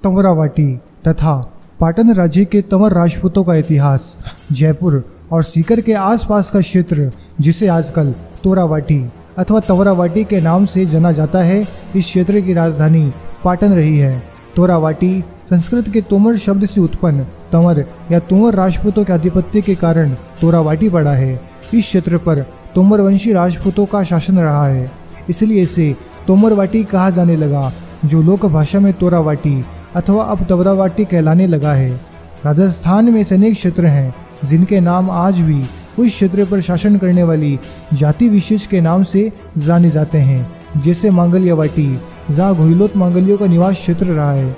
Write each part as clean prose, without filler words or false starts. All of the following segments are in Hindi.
तंवरावाटी तथा पाटन राज्य के तंवर राजपूतों का इतिहास। जयपुर और सीकर के आसपास का क्षेत्र, जिसे आजकल तोरावाटी अथवा तंवरावाटी के नाम से जाना जाता है, इस क्षेत्र की राजधानी पाटन रही है। तोरावाटी संस्कृत के तोमर शब्द से उत्पन्न तंवर या तोमर राजपूतों के आधिपत्य के कारण तोरावाटी पड़ा है। इस क्षेत्र पर तोमर वंशी राजपूतों का शासन रहा है, इसलिए इसे तोमरवाटी कहा जाने लगा, जो लोक भाषा में तोरावाटी अथवा अब तंवरावाटी कहलाने लगा है। राजस्थान में ऐसे अनेक क्षेत्र हैं जिनके नाम आज भी उस क्षेत्र पर शासन करने वाली जाति विशेष के नाम से जाने जाते हैं, जैसे मांगल्यावाटी, जहाँ घोइलोत मांगलियों का निवास क्षेत्र रहा है।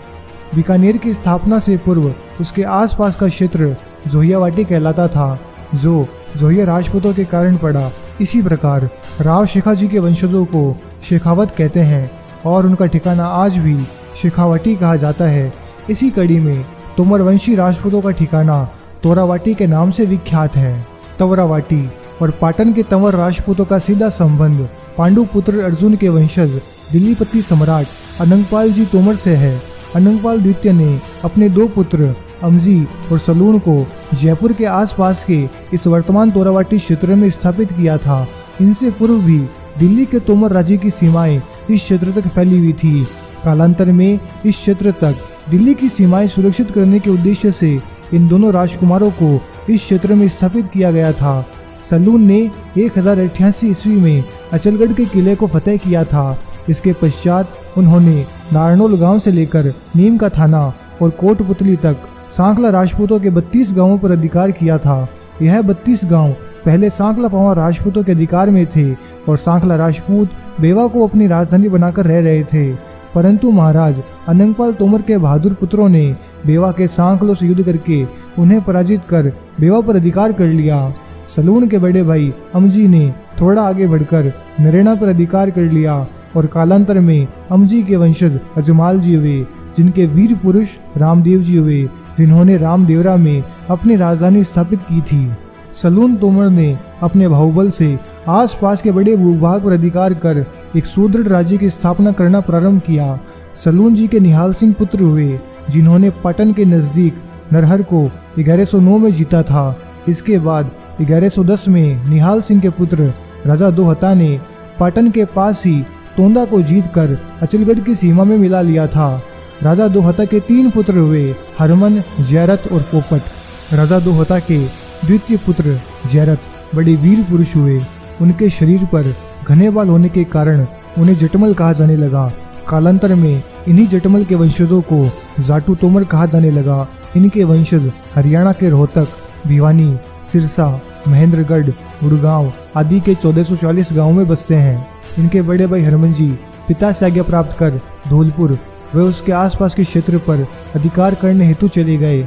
बीकानेर की स्थापना से पूर्व उसके आसपास का क्षेत्र जोहियावाटी कहलाता था, जो जोहिया राजपूतों के कारण पड़ा। इसी प्रकार राव शेखाजी के वंशजों को शेखावत कहते हैं और उनका ठिकाना आज भी शेखावाटी कहा जाता है। इसी कड़ी में तोमरवंशी राजपूतों का ठिकाना तोरावाटी के नाम से विख्यात है। तंवरावाटी और पाटन के तंवर राजपूतों का सीधा संबंध पांडु पुत्र अर्जुन के वंशज दिल्लीपति सम्राट अनंगपाल जी तोमर से है। अनंगपाल द्वितीय ने अपने दो पुत्र अमजी और सलून को जयपुर के आसपास के इस वर्तमान तोरावाटी क्षेत्र में स्थापित किया था। इनसे पूर्व भी दिल्ली के तोमर राज्य की सीमाएं इस क्षेत्र तक फैली हुई थी। कालांतर में इस क्षेत्र तक दिल्ली की सीमाएं सुरक्षित करने के उद्देश्य से इन दोनों राजकुमारों को इस क्षेत्र में स्थापित किया गया था। सलून ने 1088 ईस्वी में अचलगढ़ के किले को फतेह किया था। इसके पश्चात उन्होंने नारनौल गांव से लेकर नीम का थाना और कोटपुतली तक सांकला राजपूतों के 32 गांवों पर अधिकार किया था। यह 32 गांव पहले सांकला पावा राजपूतों के अधिकार में थे और सांकला राजपूत बेवा को अपनी राजधानी बनाकर रह रहे थे, परंतु महाराज अनंगपाल तोमर के बहादुर पुत्रों ने बेवा के सांकलों से युद्ध करके उन्हें पराजित कर बेवा पर अधिकार कर लिया। सलून के बड़े भाई अमजी ने थोड़ा आगे बढ़कर नरेना पर अधिकार कर लिया और कालांतर में अमजी के वंशज अजमाल जी हुए, जिनके वीर पुरुष रामदेव जी हुए, जिन्होंने रामदेवरा में अपनी राजधानी स्थापित की थी। सलून तोमर ने अपने बाहुबल से आसपास के बड़े भूभाग पर अधिकार कर एक सुदृढ़ राज्य की स्थापना करना प्रारंभ किया। सलून जी के निहाल सिंह पुत्र हुए, जिन्होंने पाटन के नजदीक नरहर को 1109 में जीता था। इसके बाद 1110 में निहाल सिंह के पुत्र राजा दोहता ने पाटन के पास ही तोंदा को जीतकर अचलगढ़ की सीमा में मिला लिया था। राजा दोहता के 3 पुत्र हुए, हरमन, जयरथ और पोपट। राजा दोहता के द्वितीय पुत्र जयरथ बड़े वीर पुरुष हुए। उनके शरीर पर घने बाल होने के कारण उन्हें जटमल कहा जाने लगा। कालांतर में इन्हीं जटमल के वंशजों को जाटू तोमर कहा जाने लगा। इनके वंशज हरियाणा के रोहतक, भिवानी, सिरसा, महेंद्रगढ़, गुड़गांव आदि के 1440 गांवों में बसते हैं। इनके बड़े भाई हरमन जी पिता से आज्ञा प्राप्त कर धौलपुर व उसके आसपास के क्षेत्र पर अधिकार करने हेतु चले गए।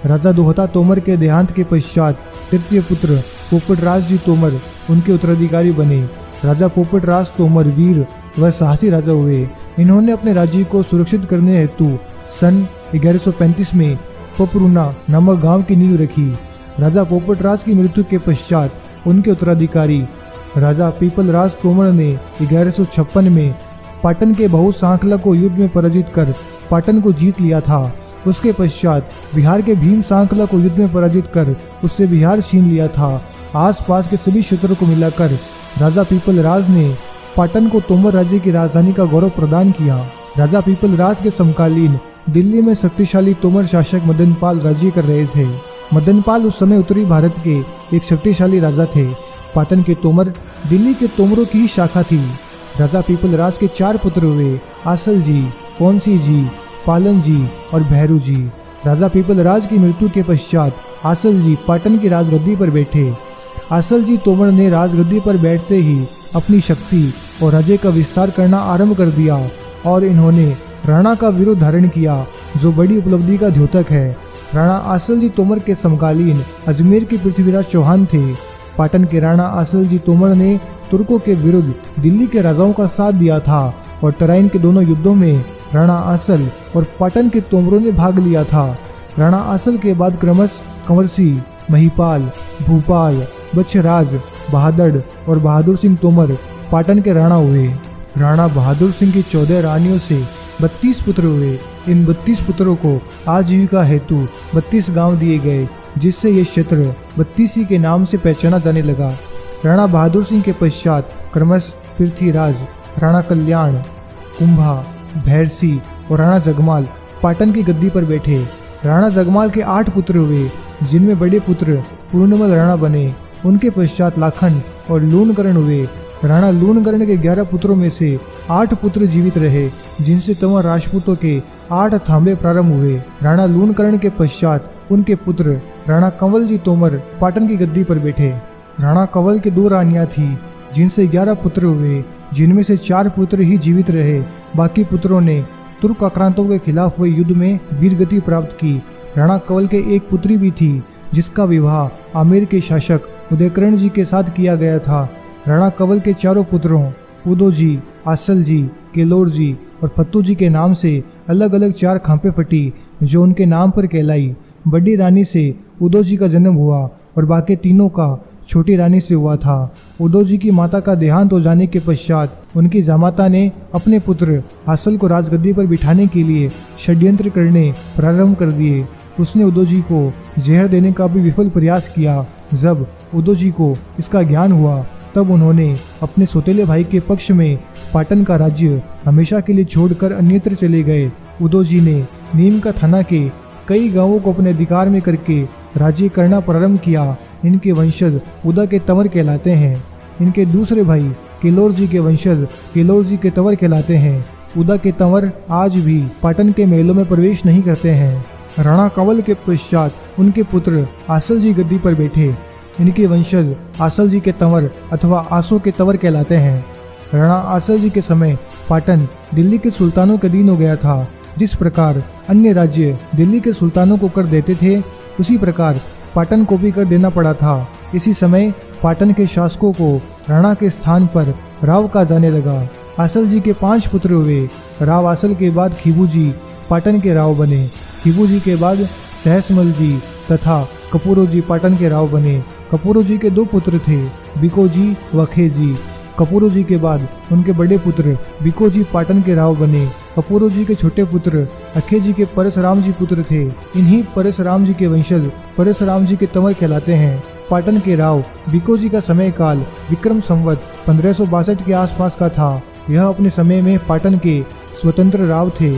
राजा दोहता तोमर के देहांत के पश्चात तृतीय पुत्र पोपटराज जी तोमर उनके उत्तराधिकारी बने। राजा पोपटराज तोमर वीर व साहसी राजा हुए। इन्होंने अपने राज्य को सुरक्षित करने हेतु सन 1135 में पपरूना नामक गांव की नींव रखी। राजा पोपटराज की मृत्यु के पश्चात उनके उत्तराधिकारी राजा पीपलराज तोमर ने 1156 में पाटन के बहु सांकला को युद्ध में पराजित कर पाटन को जीत लिया था। उसके पश्चात बिहार के भीम सांकला को युद्ध में पराजित कर उससे बिहार छीन लिया था। आसपास के सभी क्षेत्रों को मिलाकर राजा पीपलराज ने पाटन को तोमर राज्य की राजधानी का गौरव प्रदान किया। राजा पीपलराज के समकालीन दिल्ली में शक्तिशाली तोमर शासक मदनपाल राज्य कर रहे थे। मदनपाल उस समय उत्तरी भारत के एक शक्तिशाली राजा थे। पाटन के तोमर दिल्ली के तोमरों की ही शाखा थी। राजा पीपलराज के 4 पुत्र हुए, आसल जी, कौनसी जी, पालन जी और भैरू जी। राजा पीपलराज की मृत्यु के पश्चात आसल जी पाटन की राजगद्दी पर बैठे। आसल जी तोमर ने राजगद्दी पर बैठते ही अपनी शक्ति और राज्य का विस्तार करना आरंभ कर दिया और इन्होंने राणा का विरोध धारण किया, जो बड़ी उपलब्धि का द्योतक है। राणा आसल जी तोमर के समकालीन अजमेर के पृथ्वीराज चौहान थे। पाटन के राणा आसल जी तोमर ने तुर्कों के विरुद्ध दिल्ली के राजाओं का साथ दिया था और तराइन के दोनों युद्धों में राणा आसल और पाटन के तोमरों ने भाग लिया था। राणा आसल के बाद क्रमश कंवरसी, महिपाल, भूपाल, बच्छराज, बहादुर और बहादुर सिंह तोमर पाटन के राणा हुए। राणा बहादुर सिंह की 14 रानियों से 32 पुत्र हुए। इन 32 पुत्रों को आजीविका हेतु 32 गांव दिए गए, जिससे ये क्षेत्र 32 के नाम से पहचाना जाने लगा। राणा बहादुर सिंह के पश्चात क्रमश पृथ्वीराज, राणा कल्याण, कुंभा, भैरसी और राणा जगमाल पाटन की गद्दी पर बैठे। राणा जगमाल के 8 पुत्र हुए, जिनमें बड़े पुत्र पूर्णमल राणा बने। उनके पश्चात लाखन और लूणकरण हुए। राणा लूणकरण के 11 पुत्रों में से 8 पुत्र जीवित रहे, जिनसे तंवर राजपूतों के 8 थांबे प्रारंभ हुए। राणा लूणकरण के पश्चात उनके पुत्र राणा कंवल जी तोमर पाटन की गद्दी पर बैठे। राणा कंवल के 2 रानियां थीं, जिनसे 11 पुत्र हुए, जिनमें से 4 पुत्र ही जीवित रहे। बाकी पुत्रों ने तुर्क आक्रांतों के खिलाफ हुए युद्ध में वीरगति प्राप्त की। राणा कंवल के एक पुत्री भी थी, जिसका विवाह आमेर के शासक उदयकरण जी के साथ किया गया था। राणा कंवल के 4 पुत्रों उदो जी, आसल जी, केलोर जी और फत्तू जी के नाम से अलग अलग 4 खांपे फटी, जो उनके नाम पर कहलाई। बड़ी रानी से उदो जी का जन्म हुआ और बाकी तीनों का छोटी रानी से हुआ था। उदो जी की माता का देहांत हो जाने के पश्चात उनकी जामाता ने अपने पुत्र आसल को राजगद्दी पर बिठाने के लिए षड्यंत्र करने प्रारंभ कर दिए। उसने उदो जी को जहर देने का भी विफल प्रयास किया। जब उदो जी को इसका ज्ञान हुआ, तब उन्होंने अपने सौतेले भाई के पक्ष में पाटन का राज्य हमेशा के लिए छोड़कर अन्यत्र चले गए। उदो जी ने नीम का थाना के कई गांवों को अपने अधिकार में करके राज्य करना प्रारंभ किया। इनके वंशज उदा के तंवर कहलाते हैं। इनके दूसरे भाई केलोर जी के वंशज केलोर जी के तंवर कहलाते हैं। उदा के तंवर आज भी पाटन के महलों में प्रवेश नहीं करते हैं। राणा कंवल के पश्चात उनके पुत्र आसल जी गद्दी पर बैठे। इनके वंशज आसल जी के तंवर अथवा आसो के तंवर कहलाते हैं। राणा आसल जी के समय पाटन दिल्ली के सुल्तानों के अधीन हो गया था। जिस प्रकार अन्य राज्य दिल्ली के सुल्तानों को कर देते थे, उसी प्रकार पाटन को भी कर देना पड़ा था। इसी समय पाटन के शासकों को राणा के स्थान पर राव कहा जाने लगा। आसल जी के 5 पुत्र हुए। राव आसल के बाद खीबू जी पाटन के राव बने। खीबू जी के बाद सहसमल जी तथा कपूरो जी पाटन के राव बने। कपूरो जी के 2 पुत्र थे, बिको जी व खे जी। कपूरो जी के बाद उनके बड़े पुत्र बिको जी पाटन के राव बने। कपूरो जी के छोटे पुत्र अखे जी के परशुराम जी पुत्र थे। इन्हीं परशुराम जी के वंशज परशुराम जी के तंवर कहलाते हैं। पाटन के राव बिको जी का समय काल विक्रम संवत 1562 के आसपास का था। यह अपने समय में पाटन के स्वतंत्र राव थे।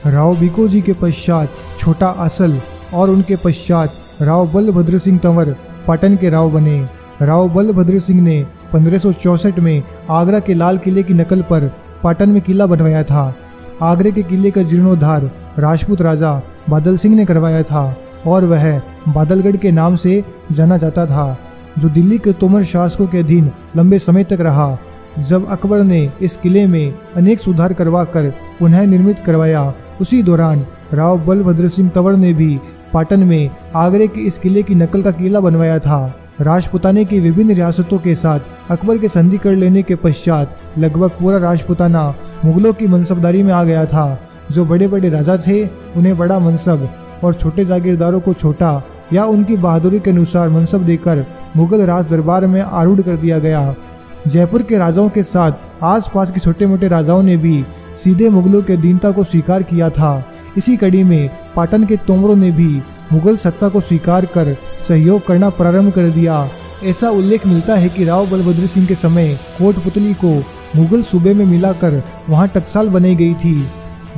राव बिको जी के पश्चात छोटा आसल और उनके पश्चात राव बलभद्र सिंह तंवर पाटन के राव बने। राव बलभद्र सिंह ने 1564 में आगरा के लाल किले की नकल पर पाटन में किला बनवाया था। आगरे के किले का जीर्णोद्धार राजपूत राजा बादल सिंह ने करवाया था और वह बादलगढ़ के नाम से जाना जाता था, जो दिल्ली के तोमर शासकों के अधीन लंबे समय तक रहा। जब अकबर ने इस किले में अनेक सुधार करवाकर पुनः निर्मित करवाया, उसी दौरान राव बलभद्र सिंह तंवर ने भी पाटन में आगरे के इस किले की नकल का किला बनवाया था। राजपुताने की विभिन्न रियासतों के साथ अकबर के संधि कर लेने के पश्चात लगभग पूरा राजपुताना मुगलों की मनसबदारी में आ गया था। जो बड़े बड़े राजा थे, उन्हें बड़ा मनसब और छोटे जागीरदारों को छोटा या उनकी बहादुरी के अनुसार मनसब देकर मुगल राज दरबार में आरूढ़ कर दिया गया। जयपुर के राजाओं के साथ आसपास के छोटे मोटे राजाओं ने भी सीधे मुगलों के अधीनता को स्वीकार किया था। इसी कड़ी में पाटन के तोमरों ने भी मुगल सत्ता को स्वीकार कर सहयोग करना प्रारंभ कर दिया। ऐसा उल्लेख मिलता है कि राव बलभद्र सिंह के समय कोटपुतली को मुगल सूबे में मिलाकर वहां टकसाल बनाई गई थी।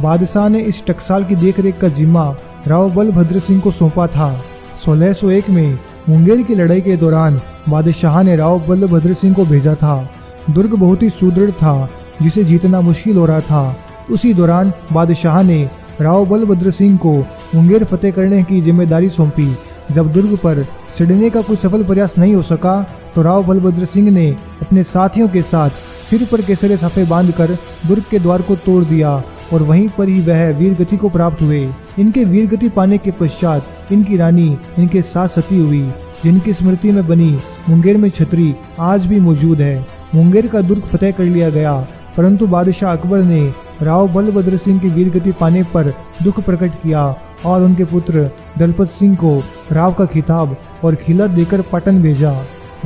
बादशाह ने इस टकसाल की देखरेख का जिम्मा राव बलभद्र सिंह को सौंपा था। 1601 में मुंगेर की लड़ाई के दौरान बादशाह ने राव बलभद्र सिंह को भेजा था। दुर्ग बहुत ही सुदृढ़ था, जिसे जीतना मुश्किल हो रहा था। उसी दौरान बादशाह ने राव बलभद्र सिंह को मुंगेर फतेह करने की जिम्मेदारी सौंपी। जब दुर्ग पर चढ़ने का कोई सफल प्रयास नहीं हो सका, तो राव बलभद्र सिंह ने अपने साथियों के साथ सिर पर केसरे साफे बांधकर दुर्ग के द्वार को तोड़ दिया और वहीं पर ही वह वीरगति को प्राप्त हुए। इनके वीरगति पाने के पश्चात इनकी रानी इनके साथ सती हुई, जिनकी स्मृति में बनी मुंगेर में छतरी आज भी मौजूद है। मुंगेर का दुर्ग फतेह कर लिया गया, परंतु बादशाह अकबर ने राव बलभद्र सिंह की वीरगति पाने पर दुख प्रकट किया और उनके पुत्र दलपत सिंह को राव का खिताब और खिलत देकर पाटन भेजा।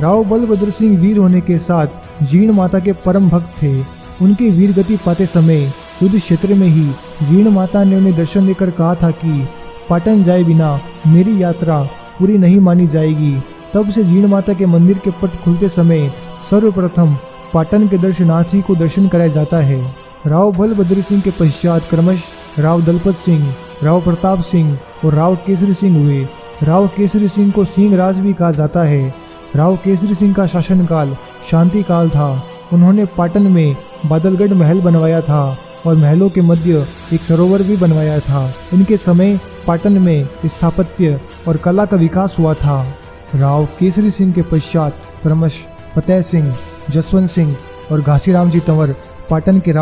राव बलभद्र सिंह वीर होने के साथ जीर्ण माता के परम भक्त थे। उनकी वीरगति पाते समय युद्ध क्षेत्र में ही जीर्ण माता ने उन्हें दर्शन देकर कहा था कि पाटन जाए बिना मेरी यात्रा पूरी नहीं मानी जाएगी। तब से जीर्ण माता के मंदिर के पट खुलते समय सर्वप्रथम पाटन के दर्शनार्थी को दर्शन कराया जाता है। राव बलभद्र सिंह के पश्चात क्रमशः राव दलपत सिंह, राव प्रताप सिंह और राव केसरी सिंह हुए। राव केसरी सिंह को सिंह राज भी कहा जाता है। राव केसरी सिंह का शासनकाल शांति काल था। उन्होंने पाटन में बादलगढ़ महल बनवाया था और महलों के मध्य एक सरोवर भी बनवाया था। इनके समय पाटन में स्थापत्य और कला का विकास हुआ था। राव केसरी सिंह के पश्चात क्रमशः फतेह सिंह, जसवंत सिंह और घासीराम जी तंवर पाटन के राव